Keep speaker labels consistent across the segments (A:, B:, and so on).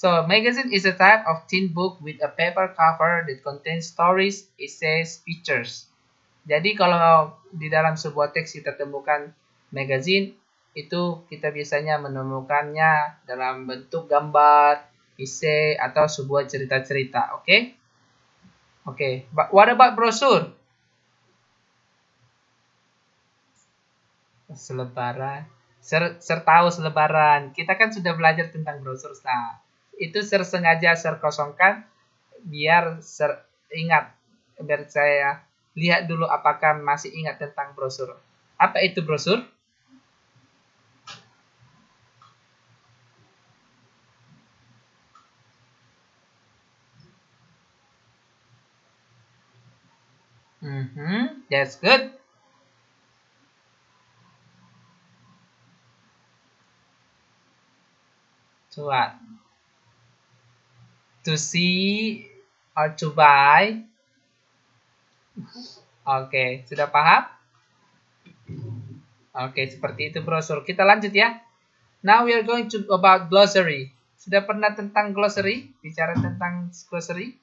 A: So, magazine is a type of thin book with a paper cover that contains stories, essays, pictures. Jadi kalau di dalam sebuah teks kita temukan magazine, itu kita biasanya menemukannya dalam bentuk gambar, essay, atau sebuah cerita-cerita. Oke? Oke. But what about brochure? Selebaran. Tahu selebaran. Kita kan sudah belajar tentang brosur. Nah, itu sengaja saya kosongkan biar ingat. Biar saya lihat dulu apakah masih ingat tentang brosur. Apa itu brosur? That's good. To what? To see or to buy? Oke, sudah paham? Oke, seperti itu brosur. Kita lanjut ya. Now we are going to about glossary. Sudah pernah tentang glossary? Bicara tentang glossary?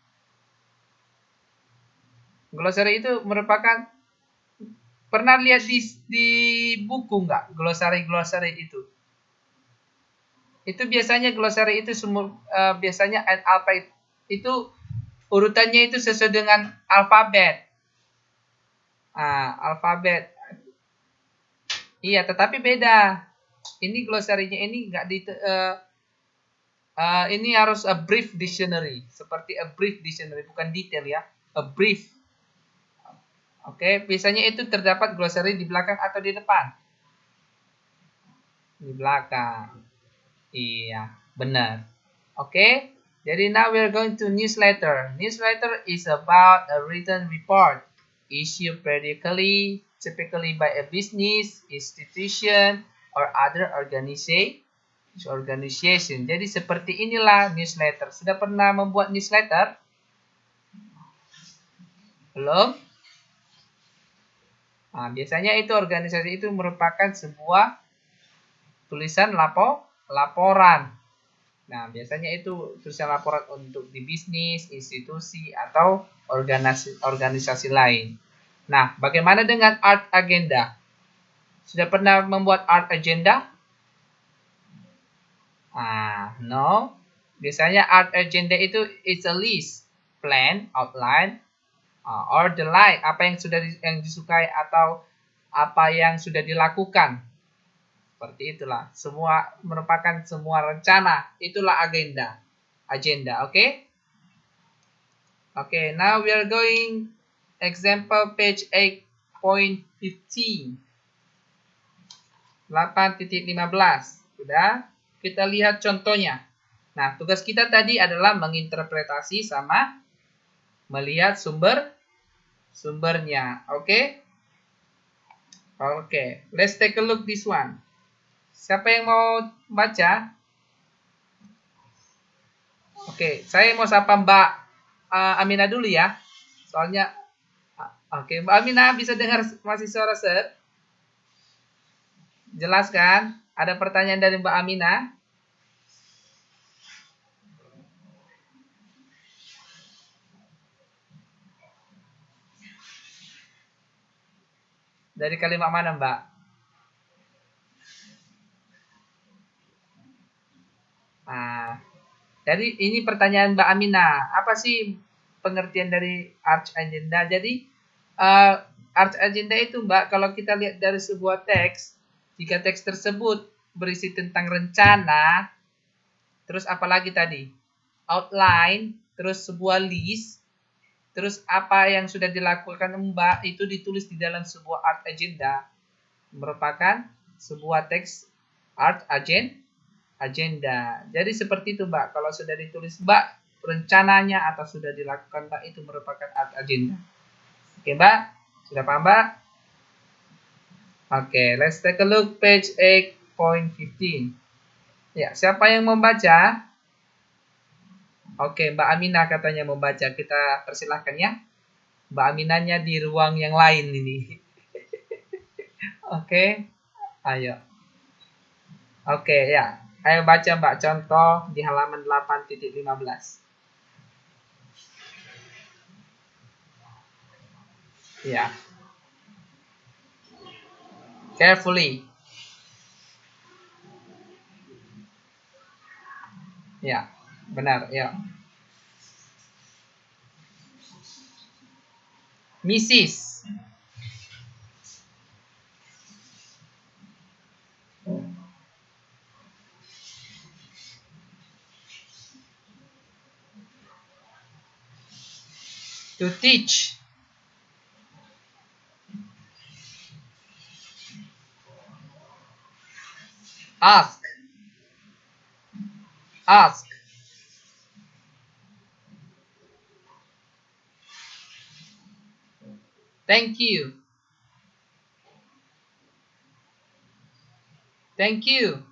A: Glossary itu merupakan, pernah lihat di buku nggak? Glossary itu. Itu biasanya glossary itu biasanya alphabet itu urutannya itu sesuai dengan alfabet. Alfabet. Iya, tetapi beda. Ini glossary-nya ini nggak ini harus a brief dictionary, seperti a brief dictionary, bukan detail ya, a brief. Oke, biasanya itu terdapat glossary di belakang atau di depan? Di belakang. Iya, benar. Oke, jadi now we are going to newsletter. Newsletter is about a written report issued periodically, typically by a business, institution, or other organization. Jadi seperti inilah newsletter. Sudah pernah membuat newsletter? Belum? Biasanya itu organisasi itu merupakan sebuah tulisan laporan. Nah, biasanya itu tulisan laporan untuk di bisnis, institusi, atau organisasi lain. Nah, bagaimana dengan art agenda? Sudah pernah membuat art agenda? No. Biasanya art agenda itu it's a list, plan, outline, or the like, apa yang sudah yang disukai atau apa yang sudah dilakukan. Seperti itulah. Semua merupakan semua rencana. Itulah agenda. Oke? Oke, now we are going example page 8.15. 8.15. Sudah? Kita lihat contohnya. Nah, tugas kita tadi adalah menginterpretasi sama melihat sumbernya. Oke? Oke, let's take a look this one. Siapa yang mau baca? Oke, saya mau sapa Mbak Amina dulu ya. Soalnya, oke, Mbak Amina bisa dengar masih suara Sir? Jelas kan? Ada pertanyaan dari Mbak Amina? Dari kalimat mana, Mbak? Jadi ini pertanyaan Mbak Amina. Apa sih pengertian dari arch agenda? Jadi arch agenda itu, Mbak, kalau kita lihat dari sebuah teks, jika teks tersebut berisi tentang rencana, terus apalagi tadi? Outline, terus sebuah list, terus apa yang sudah dilakukan Mbak itu ditulis di dalam sebuah art agenda, merupakan sebuah teks art agenda. Jadi seperti itu, Mbak. Kalau sudah ditulis Mbak rencananya atau sudah dilakukan Mbak, itu merupakan art agenda. Oke, Mbak? Sudah paham, Mbak? Oke, let's take a look page 8.15. Ya, siapa yang membaca? Oke, Mbak Aminah katanya membaca. Kita persilahkan ya. Mbak Aminahnya di ruang yang lain ini. Oke. Ayo. Oke, ya. Ayo baca Mbak contoh di halaman 8.15. Ya. Carefully. Ya, benar, ya. Mrs. To teach. Ask. Ask. Thank you. Thank you.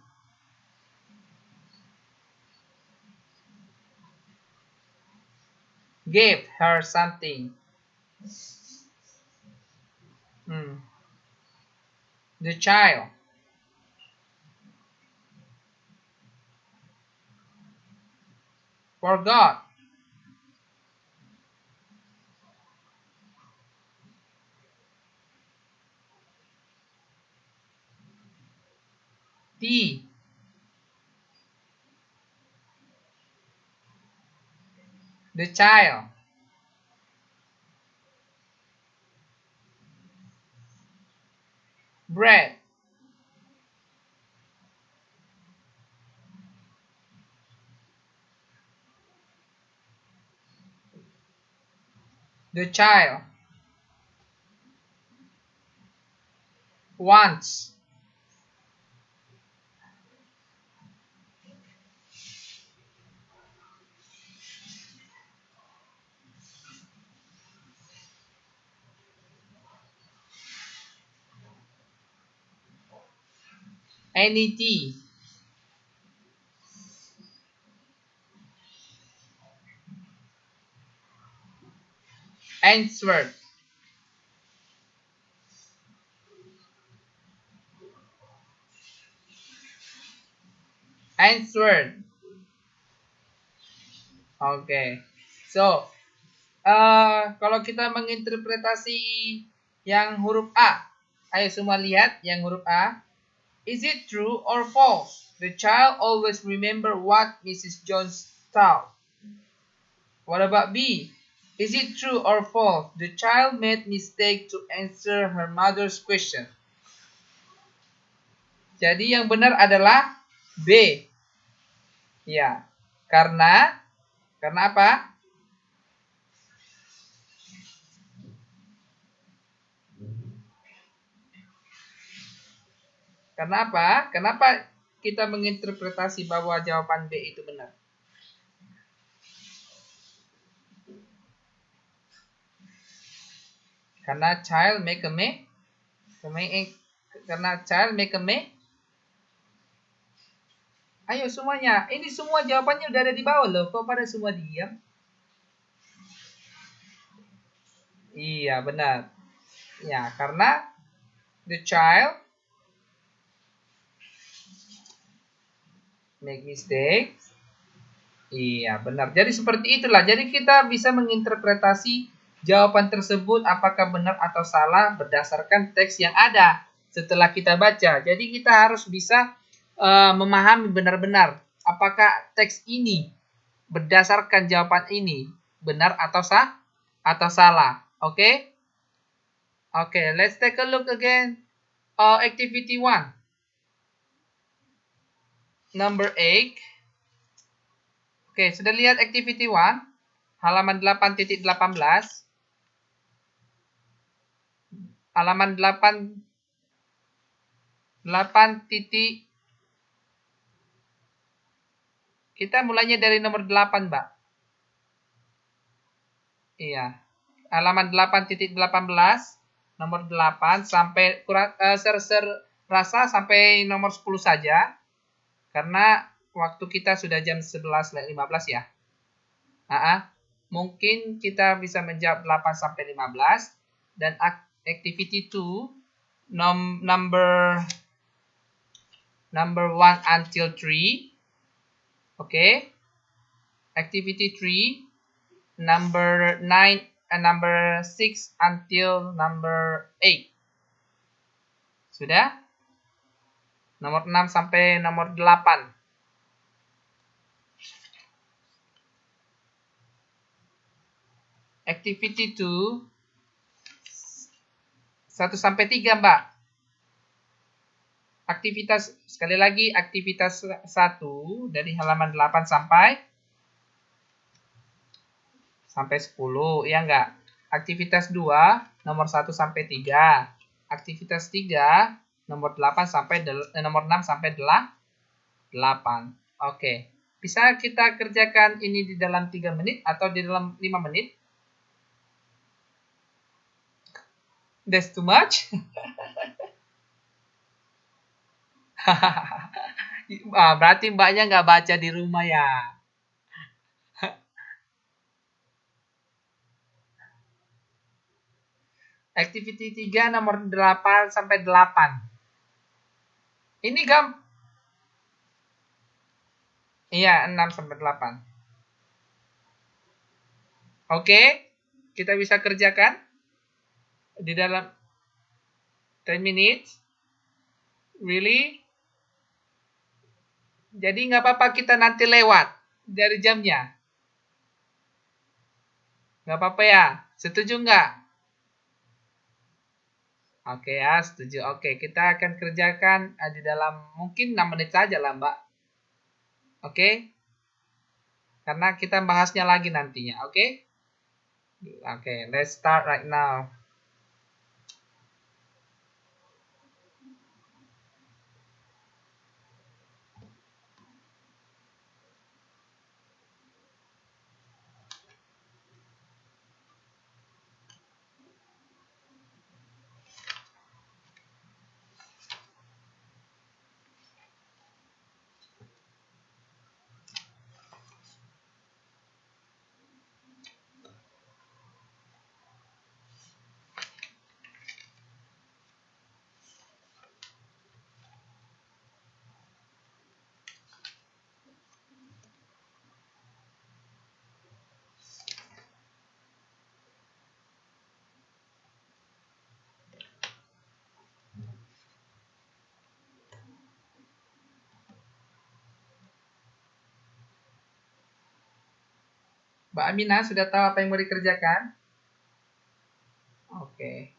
A: Give her something. The child. Forgot. Tea. The child. Bread. The child. Wants. Any tea. Answered. Answered. Oke. So, kalau kita menginterpretasi yang huruf A, ayo semua lihat yang huruf A. Is it true or false? The child always remember what Mrs. Jones taught. What about B? Is it true or false? The child made mistake to answer her mother's question. Jadi yang benar adalah B. Ya, karena apa? Karena apa? Kenapa kita menginterpretasi bahwa jawaban B itu benar? Karena child make a me. Karena child make a me. Ayo semuanya. Ini semua jawabannya udah ada di bawah loh. Kok pada semua diam? Iya, benar. Ya, karena the child make mistakes. Iya, benar. Jadi seperti itulah. Jadi kita bisa menginterpretasi jawaban tersebut apakah benar atau salah berdasarkan teks yang ada setelah kita baca. Jadi kita harus bisa memahami benar-benar apakah teks ini berdasarkan jawaban ini benar atau salah. Oke? Oke, let's take a look again. Activity 1. Number 8. Oke, sudah lihat activity 1? Halaman 8.18. Halaman 8 titik. Kita mulainya dari nomor 8, Mbak. Iya. Halaman 8.18, nomor 8 sampai rasa sampai nomor 10 saja. Karena waktu kita sudah jam 11.15 ya. Mungkin kita bisa menjawab 8 sampai 15 dan activity 2 number number 1 until 3. Okay. Activity 3, number 9 and number 6 until number 8. Sudah? Nomor 6 sampai nomor 8. Activity 2, 1 sampai 3, Mbak. Aktivitas, sekali lagi, aktivitas 1 dari halaman 8 sampai 10, ya enggak? Aktivitas 2, nomor 1 sampai 3. Aktivitas 3, nomor 8 sampai nomor 6 sampai 8. Oke. Bisa kita kerjakan ini di dalam 3 menit atau di dalam 5 menit? That's too much? Berarti mbaknya nggak baca di rumah ya? Activity 3 nomor 8 sampai 8. Ini iya, 6 sampai 8. Oke, kita bisa kerjakan di dalam 10 minutes. Really? Jadi nggak apa-apa kita nanti lewat dari jamnya. Nggak apa-apa ya? Setuju nggak? Oke ya, setuju. Oke, kita akan kerjakan di dalam mungkin 6 menit saja lah, Mbak. Oke? Karena kita bahasnya lagi nantinya, oke? Oke, let's start right now. Mbak Amina sudah tahu apa yang mau dikerjakan? Oke.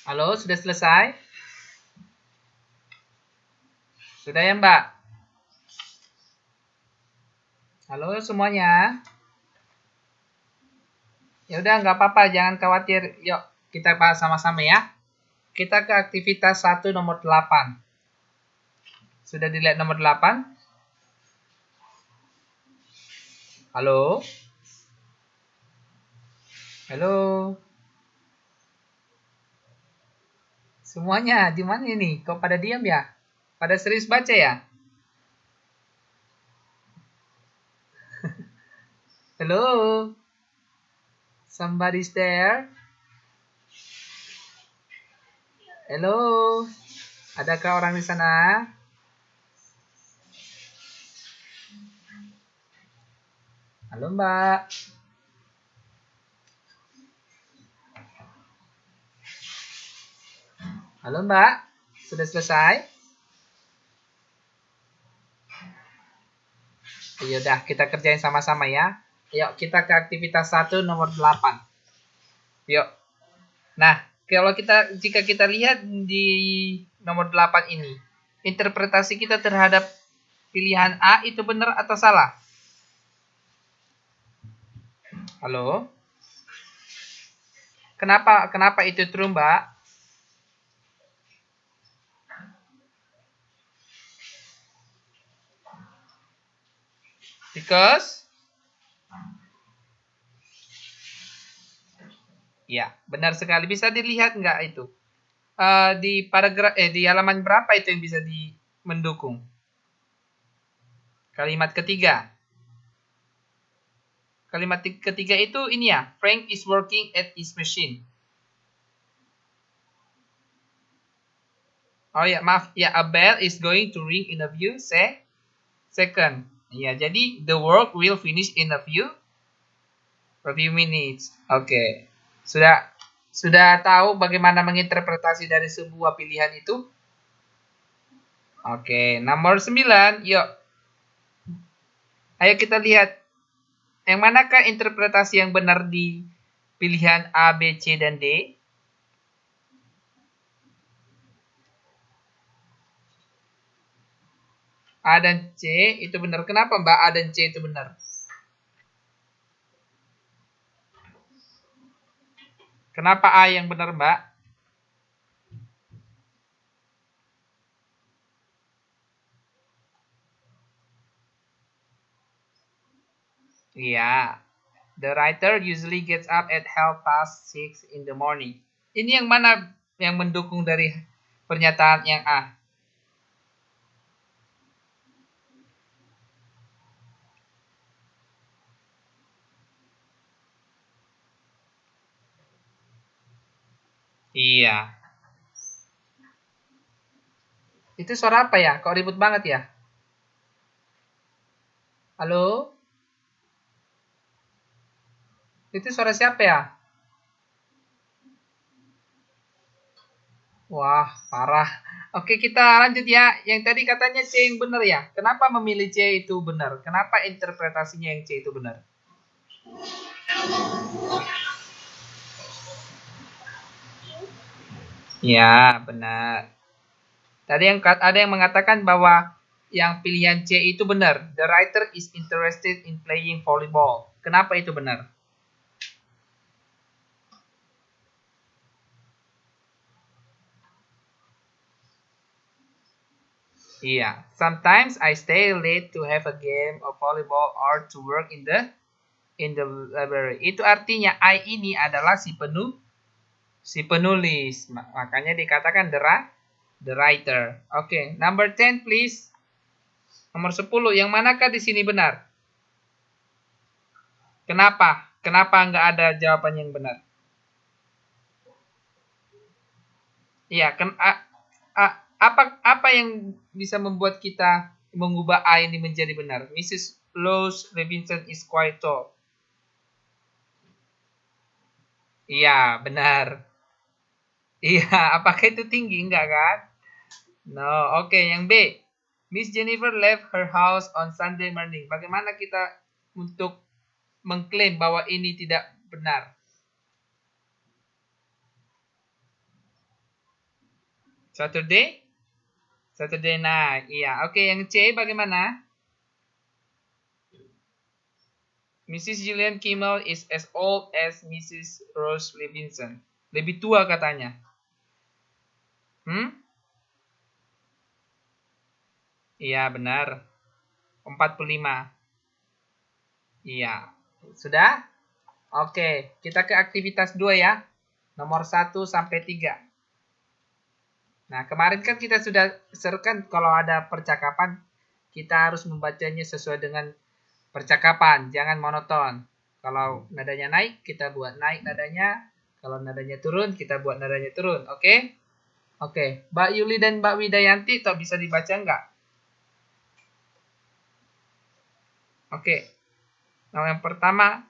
A: Halo, sudah selesai? Sudah ya, Mbak? Halo semuanya. Ya udah nggak apa-apa, jangan khawatir. Yuk, kita bahas sama-sama ya. Kita ke aktivitas 1 nomor 8. Sudah dilihat nomor 8? Halo? Halo? Semuanya, di mana ini? Kok pada diam ya? Pada serius baca ya? Hello? Somebody's there? Hello? Adakah orang di sana? Halo, Mbak. Halo, Mbak. Sudah selesai? Ya udah, kita kerjain sama-sama ya. Yuk, kita ke aktivitas 1 nomor 8. Yuk. Nah, kalau jika kita lihat di nomor 8 ini, interpretasi kita terhadap pilihan A itu benar atau salah? Halo? Kenapa itu true, Mbak? Because ya, benar sekali. Bisa dilihat nggak itu? Di halaman berapa itu yang bisa mendukung? Kalimat ketiga. Kalimat ketiga itu ini ya, Frank is working at his machine. Oh ya, maaf. Ya, a bell is going to ring in a few second. Ya, jadi the work will finish in a few minutes. Oke. Sudah tahu bagaimana menginterpretasi dari sebuah pilihan itu? Oke, nomor 9. Yuk. Ayo kita lihat yang manakah interpretasi yang benar di pilihan A, B, C, dan D? A dan C itu benar. Kenapa Mbak A dan C itu benar? Kenapa A yang benar Mbak? Iya. The writer usually gets up at 6:30 in the morning. Ini yang mana yang mendukung dari pernyataan yang A? Iya. Itu suara apa ya? Kok ribut banget ya? Halo? Itu suara siapa ya? Wah, parah. Oke, kita lanjut ya. Yang tadi katanya C yang benar ya. Kenapa memilih C itu benar? Kenapa interpretasinya yang C itu benar? Ya, benar. Tadi ada yang mengatakan bahwa yang pilihan C itu benar. The writer is interested in playing volleyball. Kenapa itu benar? Iya. Sometimes I stay late to have a game of volleyball or to work in the library. Itu artinya I ini adalah si penulis. Makanya dikatakan the writer. Oke, number 10 please. Nomor 10, yang manakah di sini benar? Kenapa? Kenapa nggak ada jawaban yang benar? Iya, apa yang bisa membuat kita mengubah A ini menjadi benar? Mrs. Rose Robinson is quite tall. Iya, benar. Iya, apakah itu tinggi? Enggak kan? No, oke. Yang B. Miss Jennifer left her house on Sunday morning. Bagaimana kita untuk mengklaim bahwa ini tidak benar? Saturday? Saturday night. Iya. Oke, yang C bagaimana? Mrs. Gillian Kimmel is as old as Mrs. Rose Levinson. Lebih tua katanya. Iya, benar. 45. Iya. Sudah? Oke, kita ke aktivitas 2 ya. Nomor 1 sampai 3. Nah, kemarin kan kita sudah serukan kalau ada percakapan, kita harus membacanya sesuai dengan percakapan, jangan monoton. Kalau nadanya naik, kita buat naik nadanya. Kalau nadanya turun, kita buat nadanya turun. Oke? Oke. Mbak Yuli dan Mbak Widayanti, toh bisa dibaca nggak? Oke. Nah, yang pertama,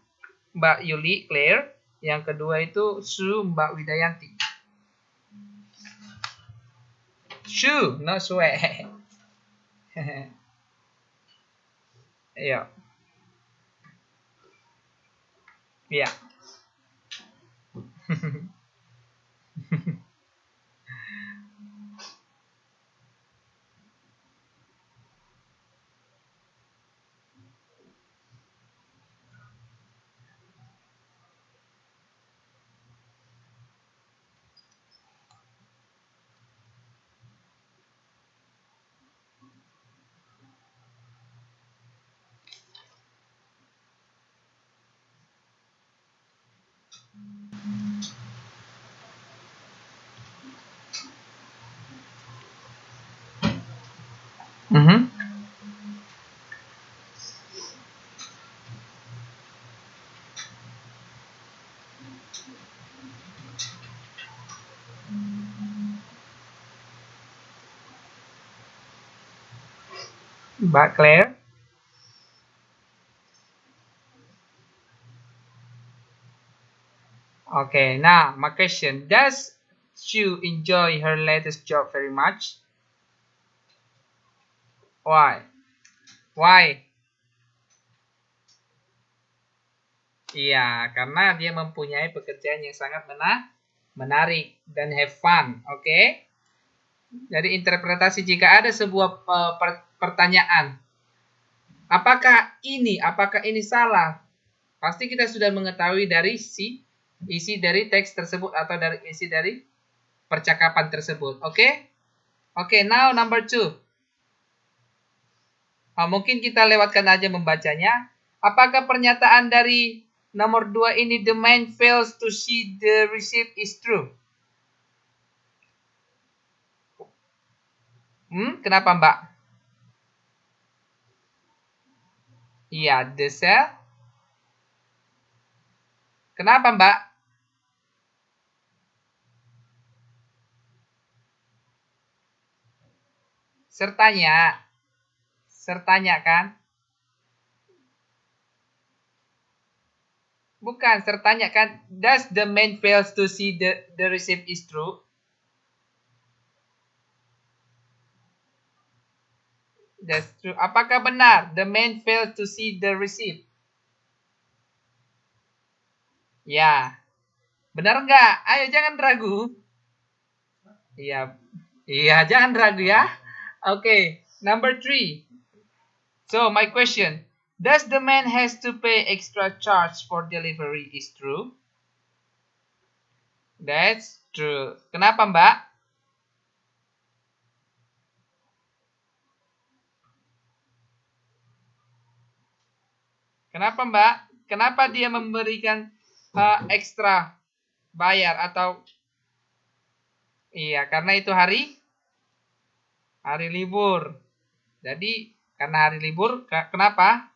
A: Mbak Yuli, Claire. Yang kedua itu Su, Mbak Widayanti. Su, no sue. Ayo. Iya. Mbak Claire. Okay, now my question. Does Sue enjoy her latest job very much? Why? Why? Iya, karena dia mempunyai pekerjaan yang sangat menarik dan have fun. Oke? Jadi interpretasi jika ada sebuah pertanyaan. Apakah ini salah? Pasti kita sudah mengetahui dari isi dari teks tersebut atau dari isi dari percakapan tersebut. Oke? Oke, now number 2. Mungkin kita lewatkan aja membacanya. Apakah pernyataan dari nomor 2 ini the man fails to see the receipt is true? Kenapa, Mbak? Iya, the cell. Kenapa, Mbak? Sertanya kan? Bukan, sertanya kan? Does the man fails to see the receipt is true? That's true. Apakah benar the man failed to see the receipt? Ya. Benar nggak? Ayo jangan ragu. Iya. Iya, jangan ragu ya. Okay, number 3. So, my question. Does the man has to pay extra charge for delivery is true? That's true. Kenapa, Mbak? Kenapa, Mbak? Kenapa dia memberikan ekstra bayar atau iya, karena itu hari libur. Jadi, karena hari libur, kenapa?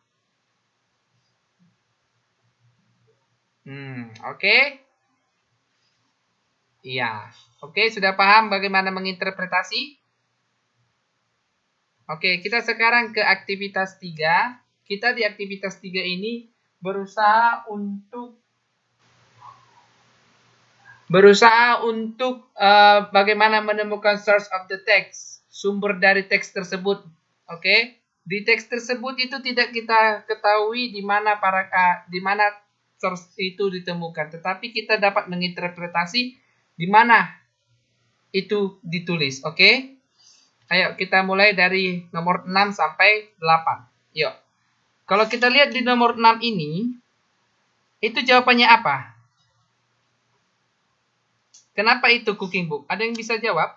A: Oke. Iya. Oke, sudah paham bagaimana menginterpretasi? Oke, kita sekarang ke aktivitas 3. Kita di aktivitas 3 ini berusaha untuk bagaimana menemukan source of the text, sumber dari teks tersebut. Oke, di teks tersebut itu tidak kita ketahui di mana source itu ditemukan, tetapi kita dapat menginterpretasi di mana itu ditulis. Oke? Ayo kita mulai dari nomor 6 sampai 8. Yuk. Kalau kita lihat di nomor 6 ini, itu jawabannya apa? Kenapa itu cooking book? Ada yang bisa jawab?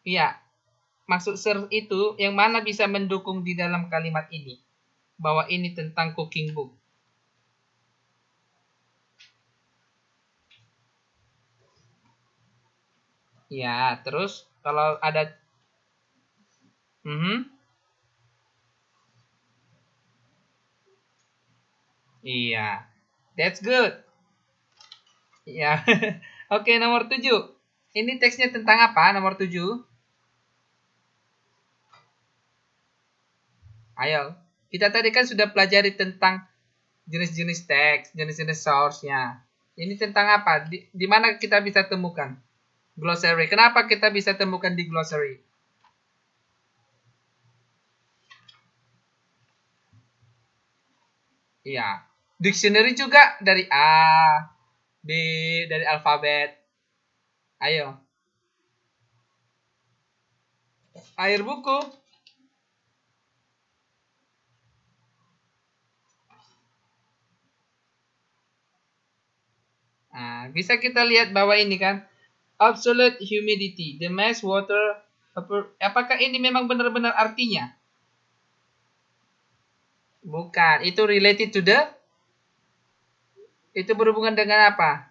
A: Iya. Maksud sir itu yang mana bisa mendukung di dalam kalimat ini? Bahwa ini tentang cooking book. Ya, terus kalau ada iya. That's good. Ya. Oke, nomor 7. Ini teksnya tentang apa? Nomor 7. Ayo. Kita tadi kan sudah pelajari tentang jenis-jenis teks, jenis-jenis source-nya. Ini tentang apa? Di mana kita bisa temukan? Glossary. Kenapa kita bisa temukan di glossary? Iya. Dictionary juga dari A, B, dari alfabet. Ayo. Air buku. Nah, bisa kita lihat bahwa ini kan absolute humidity, the mass water. Apakah ini memang benar-benar artinya? Bukan. Itu related to the. Itu berhubungan dengan apa?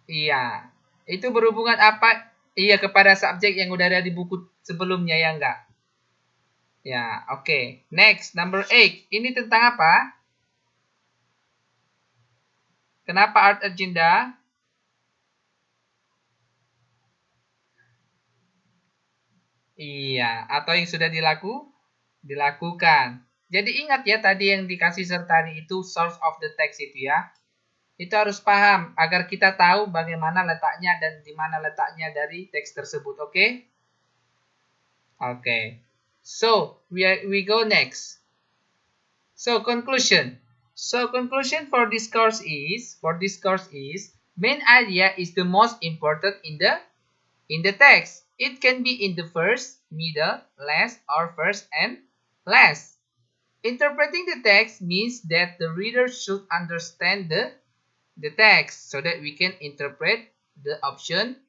A: Iya. Itu berhubungan apa? Iya, kepada subjek yang udah ada di buku sebelumnya, ya enggak? Ya, oke. Okay. Next, number 8. Ini tentang apa? Kenapa art agenda? Iya, atau yang sudah dilakukan. Jadi ingat ya tadi yang dikasih sertari itu source of the text itu ya. Itu harus paham agar kita tahu bagaimana letaknya dan di mana letaknya dari teks tersebut, oke? Okay? Oke. Okay. So, we go next. So, conclusion. So, conclusion for this course is main idea is the most important in the text. It can be in the first, middle, last, or first and last. Interpreting the text means that the reader should understand the text so that we can interpret the option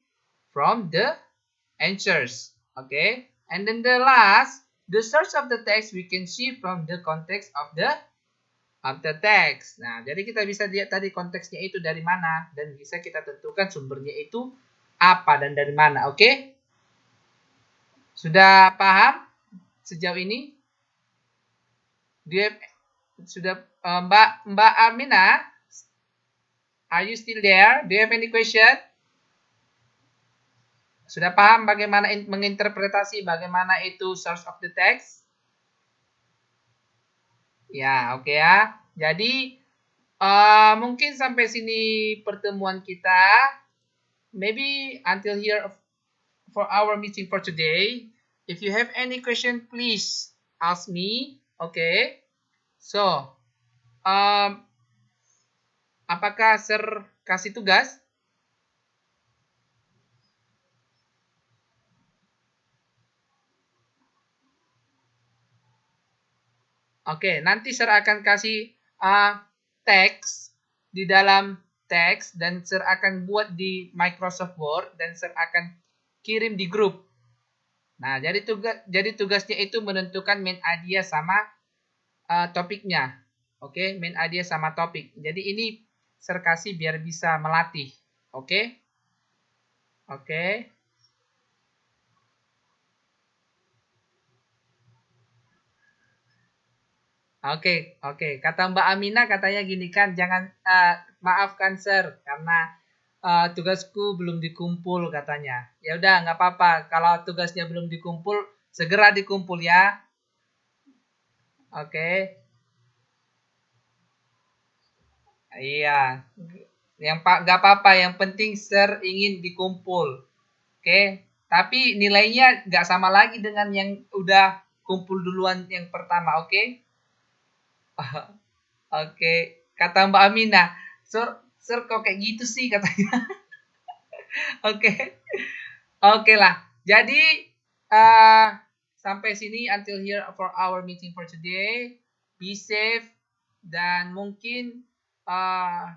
A: from the answers. Okay? And then the last, the source of the text we can see from the context of the text. Nah, jadi kita bisa lihat tadi konteksnya itu dari mana dan bisa kita tentukan sumbernya itu apa dan dari mana. Oke? Okay? Sudah paham sejauh ini? Sudah Mbak Amina? Are you still there? Do you have any question? Sudah paham bagaimana menginterpretasi bagaimana itu source of the text? Ya, oke ya. Jadi mungkin sampai sini pertemuan kita. Maybe until here for our meeting for today. If you have any question, please ask me. Okay. So, apakah Sir kasih tugas? Oke, nanti Sir akan kasih teks di dalam teks dan Sir akan buat di Microsoft Word dan Sir akan kirim di grup. Nah, jadi tugasnya itu menentukan main idea sama topiknya. Oke, main idea sama topik. Jadi ini Sir kasih biar bisa melatih. Oke? Oke. Oke. Kata Mbak Amina katanya gini kan, jangan maafkan Sir karena tugasku belum dikumpul katanya. Ya udah nggak apa-apa. Kalau tugasnya belum dikumpul, segera dikumpul ya. Oke. Iya. Yang Pak nggak apa-apa. Yang penting Sir ingin dikumpul. Oke. Tapi nilainya nggak sama lagi dengan yang udah kumpul duluan yang pertama. Oke. Oke, kata Mbak Amina, Sir kok kayak gitu sih katanya. Oke, oke lah. Jadi uh, sampai sini until here for our meeting for today. Be safe dan mungkin uh,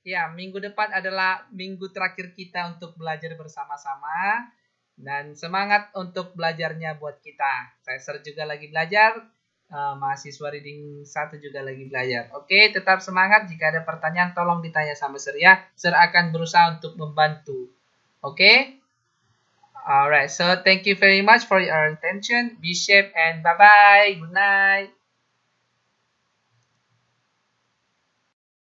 A: ya minggu depan adalah minggu terakhir kita untuk belajar bersama-sama dan semangat untuk belajarnya buat kita. Saya Ser juga lagi belajar, mahasiswa reading satu juga lagi belajar. Oke, tetap semangat. Jika ada pertanyaan tolong ditanya sama Ser ya. Ser akan berusaha untuk membantu. Oke? Alright, so thank you very much for your attention. Be safe and bye-bye. Good night.